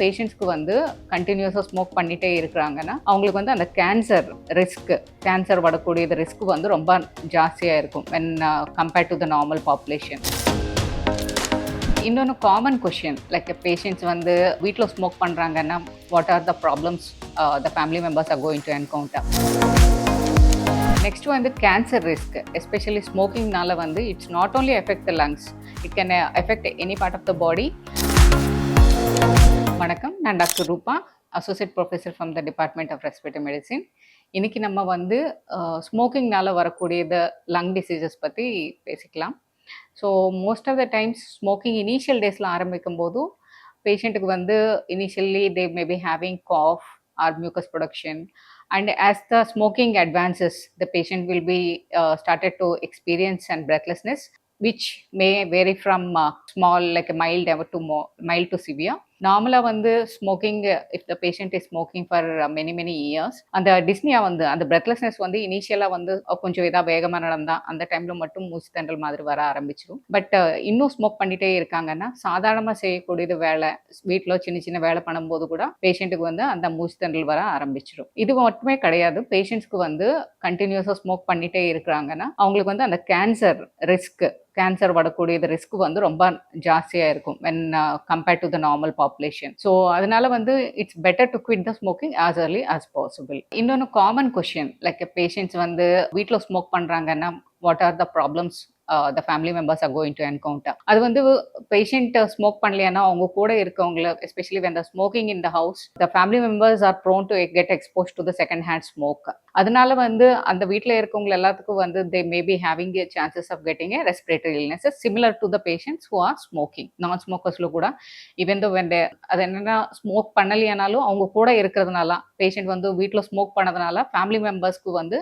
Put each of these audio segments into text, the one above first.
பேஷண்ட்ஸ்க்கு வந்து கண்டினியூஸாக ஸ்மோக் பண்ணிகிட்டே இருக்கிறாங்கன்னா அவங்களுக்கு வந்து அந்த கேன்சர் வரக்கூடியது ரிஸ்க் வந்து ரொம்ப ஜாஸ்தியாக இருக்கும் when compared to the normal population. இன்னொன்று காமன் கொஷின் லைக் பேஷண்ட்ஸ் வந்து வீட்டில் ஸ்மோக் பண்ணுறாங்கன்னா what are the problems the family members are going to encounter. Next வந்து கேன்சர் ரிஸ்க் எஸ்பெஷலி ஸ்மோக்கிங்னால வந்து it's not only affect the lungs, it can affect any part of the body. வணக்கம், நான் doctor Rupa, associate professor from the department of respiratory medicine. இன்னைக்கு நம்ம வந்து ஸ்மோக்கிங்னால வரக்கூடியது லங் டிசீசஸ் பற்றி பேசிக்கலாம். So most of the times smoking initial டேஸில் ஆரம்பிக்கும் போது பேஷண்ட்டுக்கு வந்து initially they may be having cough or mucus production, and as the smoking advances the patient will be started to experience and breathlessness, which may vary from small like a mild mild to severe. நார்மலாக வந்து smoking if the patient is smoking for many years, அந்த டிஸ்னியா வந்து அந்த breathlessness வந்து இனிஷியலாக வந்து கொஞ்சம் இதாக வேகமாக நடந்தால் அந்த டைமில் மட்டும் மூச்சு தண்டல் மாதிரி வர ஆரம்பிச்சிடும். பட் இன்னும் ஸ்மோக் பண்ணிகிட்டே இருக்காங்கன்னா சாதாரணமாக செய்யக்கூடியது வேலை, வீட்டில் சின்ன சின்ன வேலை பண்ணும்போது கூட பேஷண்ட்டுக்கு வந்து அந்த மூச்சு தண்டல் வர ஆரம்பிச்சிடும். இது மட்டுமே கிடையாது, பேஷண்ட்ஸ்க்கு வந்து கண்டினியூஸாக ஸ்மோக் பண்ணிகிட்டே இருக்கிறாங்கன்னா அவங்களுக்கு வந்து அந்த கேன்சர் வரக்கூடியது ரிஸ்க் வந்து ரொம்ப ஜாஸ்தியாக இருக்கும் when compared to the normal population. So அதனால வந்து it's better to quit the smoking as early as possible. இன்னொன்று காமன் கொஷின் லைக் பேஷண்ட்ஸ் வந்து வீட்டில் ஸ்மோக் பண்ணுறாங்கன்னா what are the problems the family members are going to encounter. அது வந்து patient smoke பண்ணலையானா அவங்க கூட இருக்கவங்கள especially when the smoking in the house the family members are prone to get exposed to the second hand smoke. அதனால வந்து அந்த வீட்டில் இருக்கவங்க எல்லாத்துக்கும் வந்து they may be having a chances of getting a respiratory illnesses similar to the patients who are smoking. நான் ஸ்மோக்கர்ஸ்ல கூட even though when they அது என்னன்னா ஸ்மோக் பண்ணலையானாலும் அவங்க கூட இருக்கிறதுனால பேஷண்ட் வந்து வீட்டில் ஸ்மோக் பண்ணதுனால ஃபேமிலி மெம்பர்ஸ்க்கு வந்து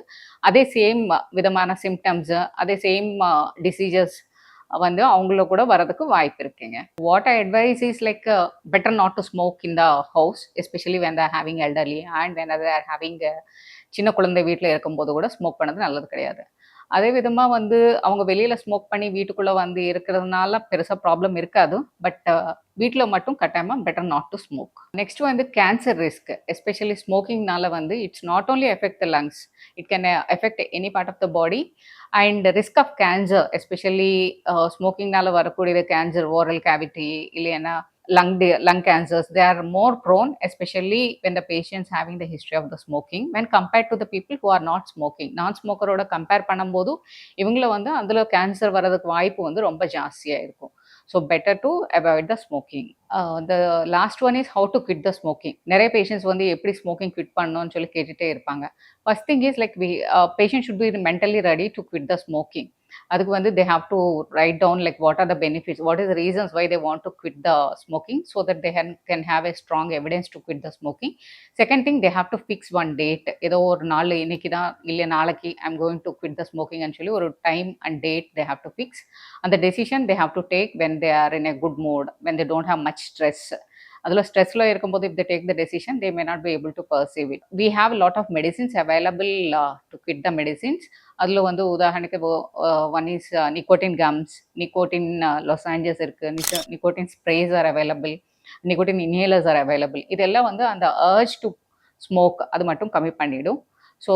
அதே சேம் விதமான சிம்டம்ஸ், அதே சேம் டிசீசஸ் வந்து அவங்கள கூட வரதுக்கு வாய்ப்பு இருக்குங்க. What I advise is like better not to smoke in the house, especially when they're having elderly and when they're having சின்ன குழந்தை வீட்டில் இருக்கும்போது கூட ஸ்மோக் பண்ணது நல்லது கிடையாது. அதே விதமாக வந்து அவங்க வெளியில் ஸ்மோக் பண்ணி வீட்டுக்குள்ளே வந்து இருக்கிறதுனால பெருசாக ப்ராப்ளம் இருக்காது, பட் வீட்டில் மட்டும் கட்டாயமாக better not to smoke. Next வந்து கேன்சர் ரிஸ்க் எஸ்பெஷலி ஸ்மோக்கிங்னால வந்து it's not only affect the lungs, it can affect any part of the body. And risk of cancer especially ஸ்மோக்கிங்னால வரக்கூடியது கேன்சர், ஓரல் கேவிட்டி இல்லைன்னா lung cancers, they are more prone, especially when the patients having the history of the smoking when compared to the people who are not smoking. நான் ஸ்மோக்கரோட compare பண்ணும்போது இவங்கள வந்து அதில் cancer வர்றதுக்கு வாய்ப்பு வந்து ரொம்ப ஜாஸ்தியாக இருக்கும். So better to avoid the smoking. The last one is how to quit the smoking. நிறைய பேஷண்ட்ஸ் வந்து எப்படி ஸ்மோக்கிங் குவிட் பண்ணணும்னு சொல்லி கேட்டுகிட்டே இருப்பாங்க. First thing is like patient should be mentally ready to quit the smoking. அதுக்கு வந்து they have to write down like what are the benefits, what is the reasons why they want to quit the smoking, so that they can have a strong evidence to quit the smoking. Second thing, they have to fix one date. ஏதோ ஒரு நாள் இன்னைக்கு தான் இல்லை நாளைக்கு I'm going to quit the smoking and சொல்லி ஒரு time and date they have to fix. And the decision they have to take when they are in a good mood, when they don't have much stress. அதில் ஸ்ட்ரெஸ்ல இருக்கும்போது if they take the decision they may not be able to perceive it. We have a lot of medicines available to quit the medicines. அதில் வந்து உதாரணத்துக்கு one is nicotine gums, nicotine lozenges இருக்குது, nicotine sprays are available, nicotine inhalers are available. இதெல்லாம் வந்து அந்த urge to smoke அது மட்டும் கம்மி பண்ணிடும். So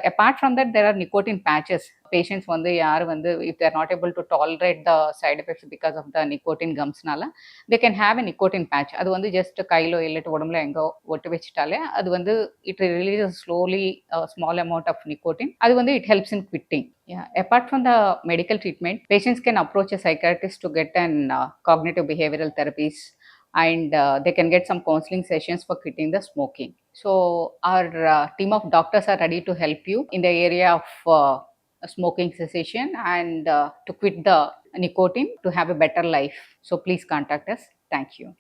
apart from that there are nicotine patches. Patients வந்து யார் வந்து if they are not able to tolerate the side effects because of the nicotine gumsனால they can have a nicotine patch. அது வந்து just கையிலோ இல்லட்டு உடம்புல எங்கோ ஒட்டு வச்சுட்டாலே அது வந்து it releases slowly a small amount of nicotine. அது வந்து it helps in quitting. Yeah. Apart from the medical treatment, patients can approach a psychiatrist to get an cognitive behavioral therapies, and they can get some counseling sessions for quitting the smoking. So our team of doctors are ready to help you in the area of smoking cessation and to quit the nicotine to have a better life. So please contact us. Thank you.